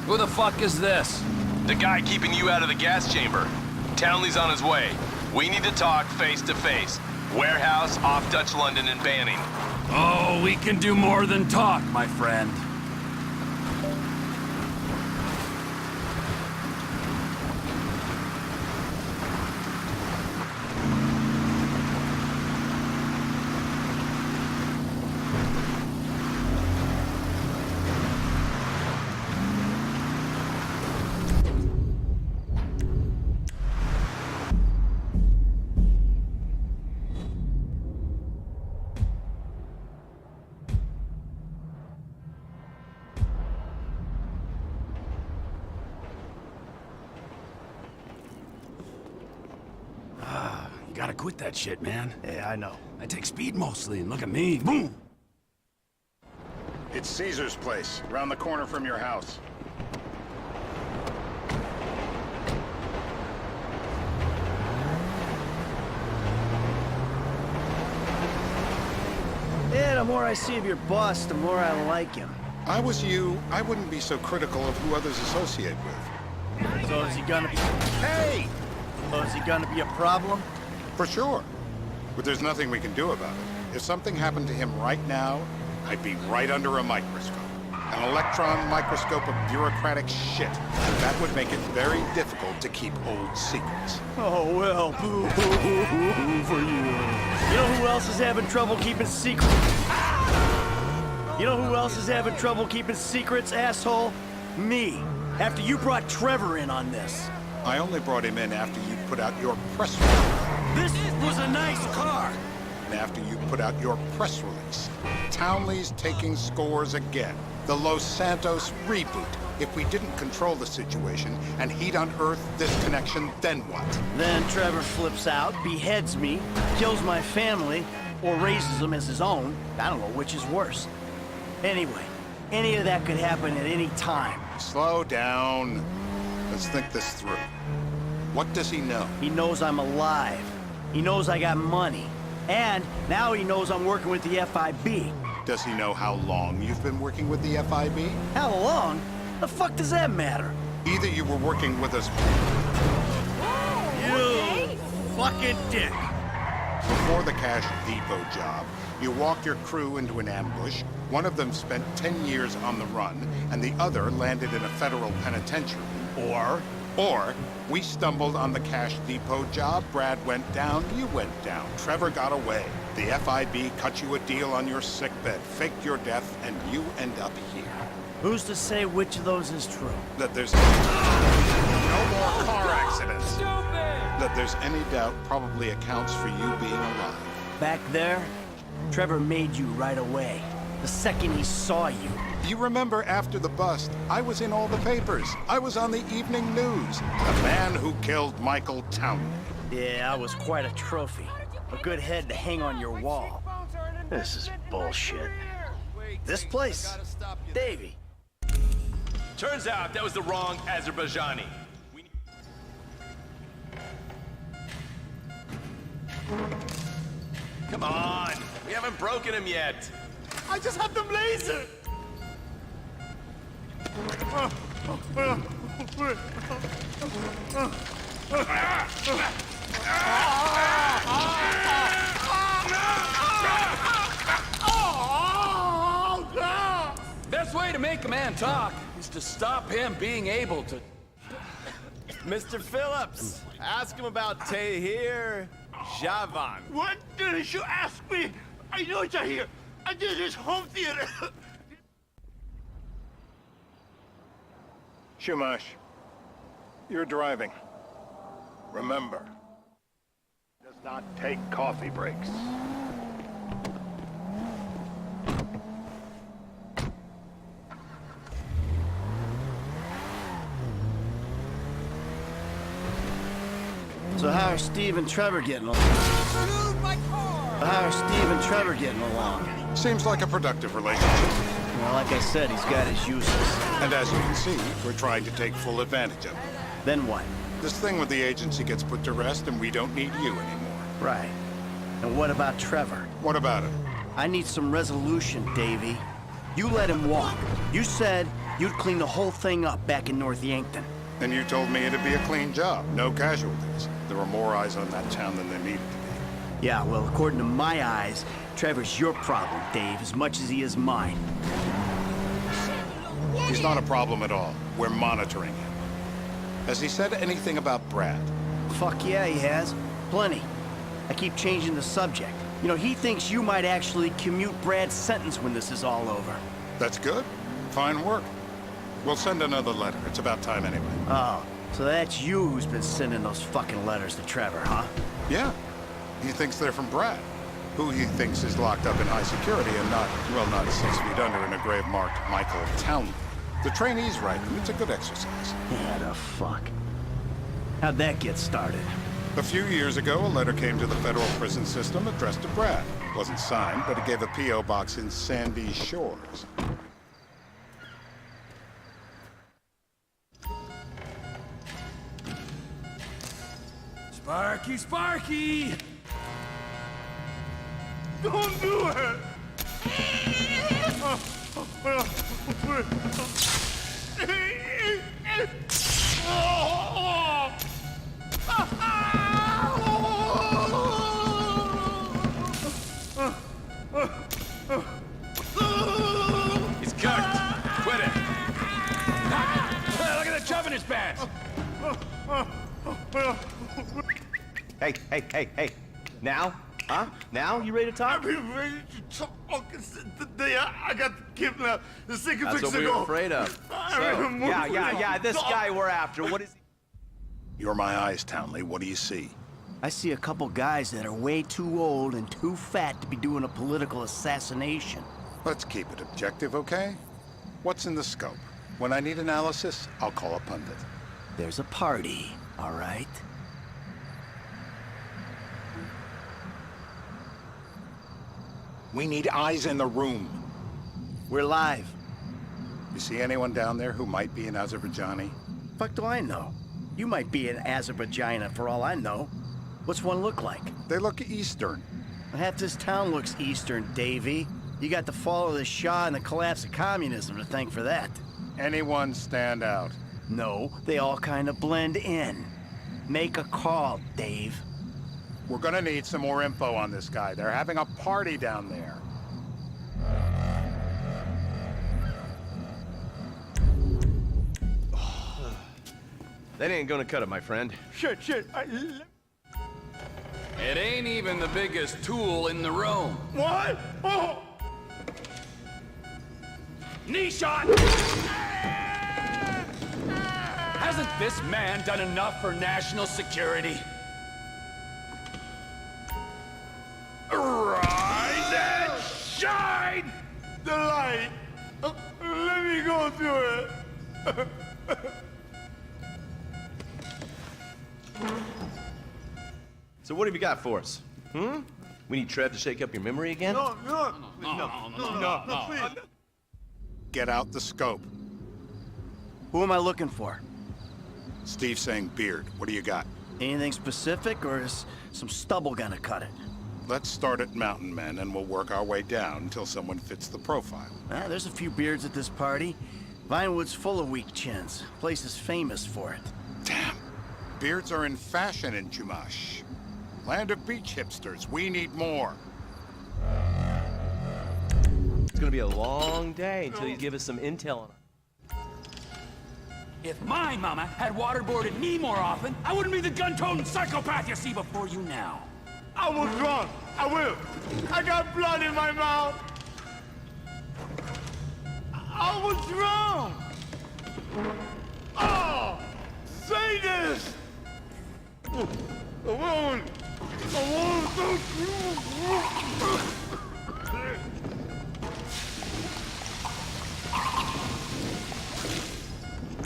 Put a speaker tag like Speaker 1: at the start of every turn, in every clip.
Speaker 1: Who the fuck is this?
Speaker 2: The guy keeping you out of the gas chamber. Townley's on his way. We need to talk face to face. Warehouse off Dutch London and Banning.
Speaker 1: Oh, we can do more than talk, my friend. You gotta quit that shit, man.
Speaker 3: Yeah, I know.
Speaker 1: I take speed mostly, and look at me. Boom!
Speaker 4: It's Caesar's place, around the corner from your house.
Speaker 3: Yeah, the more I see of your boss, the more I like him.
Speaker 4: I was you, I wouldn't be so critical of who others associate with.
Speaker 3: So is he gonna be... Hey! So is he gonna be a problem?
Speaker 4: For sure. But there's nothing we can do about it. If something happened to him right now, I'd be right under a microscope. An electron microscope of bureaucratic shit. That would make it very difficult to keep old secrets.
Speaker 3: Oh, well, boo-hoo-hoo-hoo for you. You know who else is having trouble keeping secrets? You know who else is having trouble keeping secrets, asshole? Me. After you brought Trevor in on this.
Speaker 4: I only brought him in after you put out your press release.
Speaker 3: This was a nice car.
Speaker 4: And after you put out your press release. Townley's taking scores again. The Los Santos reboot. If we didn't control the situation and he'd unearthed this connection, then what?
Speaker 3: Then Trevor flips out, beheads me, kills my family, or raises them as his own. I don't know which is worse. Anyway, any of that could happen at any time.
Speaker 4: Slow down. Let's think this through. What does he know?
Speaker 3: He knows I'm alive. He knows I got money. And now he knows I'm working with the FIB.
Speaker 4: Does he know how long you've been working with the FIB?
Speaker 3: How long? The fuck does that matter?
Speaker 4: Either you were working with us
Speaker 3: You fucking dick.
Speaker 4: before the Cash Depot job. You walked your crew into an ambush. One of them spent 10 years on the run, and the other landed in a federal penitentiary. Or we stumbled on the Cash Depot job, Brad went down, you went down. Trevor got away. The FIB cut you a deal on your sickbed, faked your death, and you end up here.
Speaker 3: Who's to say which of those is true?
Speaker 4: That there's no more car accidents. That there's any doubt probably accounts for you being alive.
Speaker 3: Back there, Trevor made you right away. The second he saw you.
Speaker 4: You remember after the bust, I was in all the papers. I was on the evening news. The man who killed Michael Townley.
Speaker 3: Yeah, I was quite a trophy. A good head to hang on your wall. This is bullshit. This place, Davey.
Speaker 2: Turns out that was the wrong Azerbaijani. Come on, we haven't broken him yet.
Speaker 3: I just have them laser!
Speaker 1: Best way to make a man talk is to stop him being able to...
Speaker 5: Mr. Phillips, ask him about Tahir Javan.
Speaker 6: What did you ask me? I know it's here. I did this home theater.
Speaker 4: Shumash, you're driving. Remember, does not take coffee breaks.
Speaker 3: So how are Steve and Trevor getting along? How are Steve and Trevor getting along?
Speaker 4: Seems like a productive relationship.
Speaker 3: Well, like I said, he's got his uses.
Speaker 4: And as you can see, we're trying to take full advantage of it.
Speaker 3: Then what?
Speaker 4: This thing with the agency gets put to rest and we don't need you anymore.
Speaker 3: Right. And what about Trevor?
Speaker 4: What about it?
Speaker 3: I need some resolution, Davey. You let him walk. You said you'd clean the whole thing up back in North Yankton.
Speaker 4: And you told me it'd be a clean job, no casualties. There were more eyes on that town than there needed to be.
Speaker 3: Yeah, well, according to my eyes, Trevor's your problem, Dave, as much as he is mine.
Speaker 4: He's not a problem at all. We're monitoring him. Has he said anything about Brad?
Speaker 3: Fuck yeah, he has. Plenty. I keep changing the subject. You know, he thinks you might actually commute Brad's sentence when this is all over.
Speaker 4: That's good. Fine work. We'll send another letter. It's about time anyway.
Speaker 3: Oh, so that's you who's been sending those fucking letters to Trevor, huh?
Speaker 4: Yeah. He thinks they're from Brad, who he thinks is locked up in high security and not 6 feet under in a grave marked Michael Townley. The trainee's right. It's a good exercise.
Speaker 3: Yeah, the fuck. How'd that get started?
Speaker 4: A few years ago, a letter came to the federal prison system addressed to Brad. It wasn't signed, but it gave a P.O. box in Sandy Shores.
Speaker 1: Sparky, Sparky!
Speaker 6: Don't do it!
Speaker 1: He's cooked. Quit it. Look at the chub in his pants.
Speaker 5: Hey. Now? Huh? Now? You ready to talk?
Speaker 6: I've been ready to talk since the day I got kidnapped 6 weeks ago.
Speaker 5: That's what we were afraid of. So, yeah, this guy we're after, what is he?
Speaker 4: You're my eyes, Townley. What do you see?
Speaker 3: I see a couple guys that are way too old and too fat to be doing a political assassination.
Speaker 4: Let's keep it objective, okay? What's in the scope? When I need analysis, I'll call a pundit.
Speaker 3: There's a party, all right?
Speaker 4: We need eyes in the room.
Speaker 3: We're live.
Speaker 4: You see anyone down there who might be an Azerbaijani?
Speaker 3: Fuck do I know? You might be an Azerbaijan for all I know. What's one look like?
Speaker 4: They look Eastern.
Speaker 3: Half this town looks Eastern, Davy. You got the fall of the Shah and the collapse of communism to thank for that.
Speaker 4: Anyone stand out?
Speaker 3: No, they all kind of blend in. Make a call, Dave.
Speaker 4: We're gonna need some more info on this guy. They're having a party down there.
Speaker 5: That ain't gonna cut it, my friend.
Speaker 6: Shit.
Speaker 1: It ain't even the biggest tool in the room.
Speaker 6: What? Oh!
Speaker 1: Knee shot! Hasn't this man done enough for national security? Rise and shine!
Speaker 6: The light. Let me go through it.
Speaker 5: So what have you got for us? We need Trev to shake up your memory again?
Speaker 6: No, please.
Speaker 4: Get out the scope.
Speaker 3: Who am I looking for?
Speaker 4: Steve's saying beard. What do you got?
Speaker 3: Anything specific, or is some stubble gonna cut it?
Speaker 4: Let's start at Mountain Men, and we'll work our way down until someone fits the profile.
Speaker 3: There's a few beards at this party. Vinewood's full of weak chins. Place is famous for it.
Speaker 4: Damn. Beards are in fashion in Chumash. Land of beach hipsters. We need more.
Speaker 5: It's gonna be a long day until you give us some intel on it.
Speaker 1: If my mama had waterboarded me more often, I wouldn't be the gun-toting psychopath you see before you now.
Speaker 6: I was wrong. I will. I got blood in my mouth. I was wrong. Oh! Say this! I won't go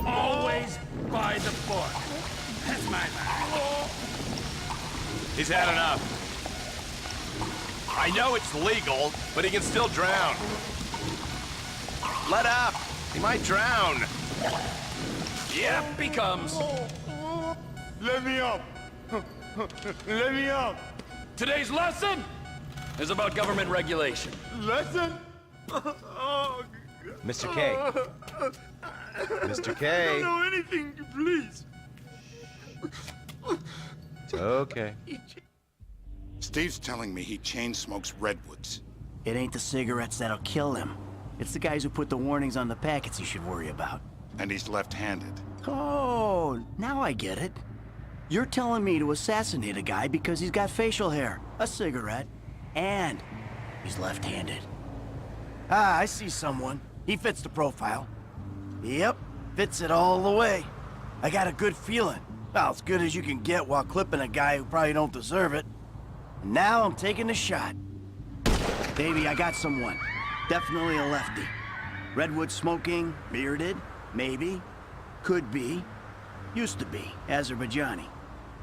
Speaker 1: Always by the book. That's my man.
Speaker 2: He's had enough. I know it's legal, but he can still drown. Let up! He might drown.
Speaker 1: Yep, he comes.
Speaker 6: Let me up. Let me up.
Speaker 1: Today's lesson is about government regulation.
Speaker 6: Lesson? Oh,
Speaker 5: Mr. K. Mr.
Speaker 6: I
Speaker 5: K.
Speaker 6: don't know anything, please.
Speaker 5: It's okay.
Speaker 4: Steve's telling me he chain smokes redwoods.
Speaker 3: It ain't the cigarettes that'll kill him. It's the guys who put the warnings on the packets you should worry about.
Speaker 4: And he's left-handed.
Speaker 3: Oh, now I get it. You're telling me to assassinate a guy because he's got facial hair, a cigarette, and he's left-handed. Ah, I see someone. He fits the profile. Yep, fits it all the way. I got a good feeling. Well, as good as you can get while clipping a guy who probably don't deserve it. And now I'm taking the shot. Baby, I got someone. Definitely a lefty. Redwood smoking, bearded, maybe, could be, used to be, Azerbaijani.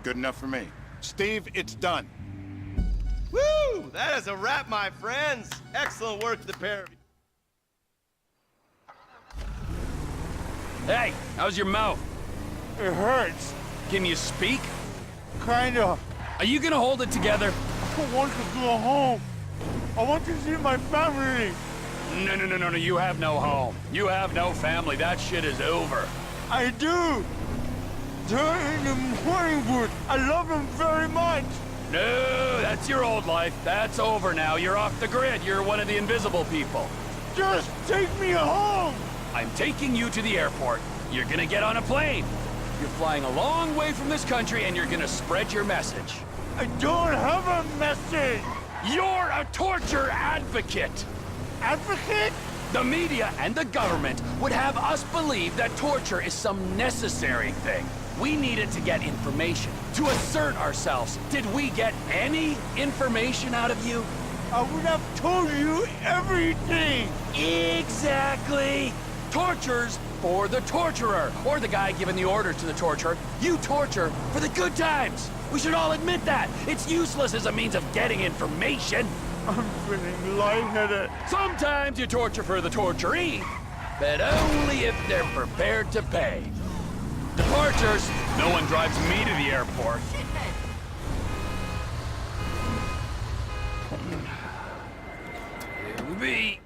Speaker 4: Good enough for me. Steve, it's done.
Speaker 5: Woo! That is a wrap, my friends. Excellent work, the pair of you.
Speaker 1: Hey, how's your mouth?
Speaker 6: It hurts.
Speaker 1: Can you speak?
Speaker 6: Kinda.
Speaker 1: Are you gonna hold it together?
Speaker 6: I want to go home. I want to see my family.
Speaker 1: No, you have no home. You have no family. That shit is over.
Speaker 6: I do. They're in the morning wood. I love them very much.
Speaker 1: No, that's your old life. That's over now. You're off the grid. You're one of the invisible people.
Speaker 6: Just take me home.
Speaker 1: I'm taking you to the airport. You're gonna get on a plane. You're flying a long way from this country and you're gonna spread your message.
Speaker 6: I don't have a message.
Speaker 1: You're a torture advocate.
Speaker 6: Advocate?
Speaker 1: The media and the government would have us believe that torture is some necessary thing. We need it to get information, to assert ourselves. Did we get any information out of you?
Speaker 6: I would have told you everything.
Speaker 1: Exactly. Torture's for the torturer, or the guy giving the orders to the torturer. You torture for the good times. We should all admit that. It's useless as a means of getting information.
Speaker 6: I'm feeling lightheaded.
Speaker 1: Sometimes you torture for the torturee, but only if they're prepared to pay. Departures. No one drives me to the airport. Here we be.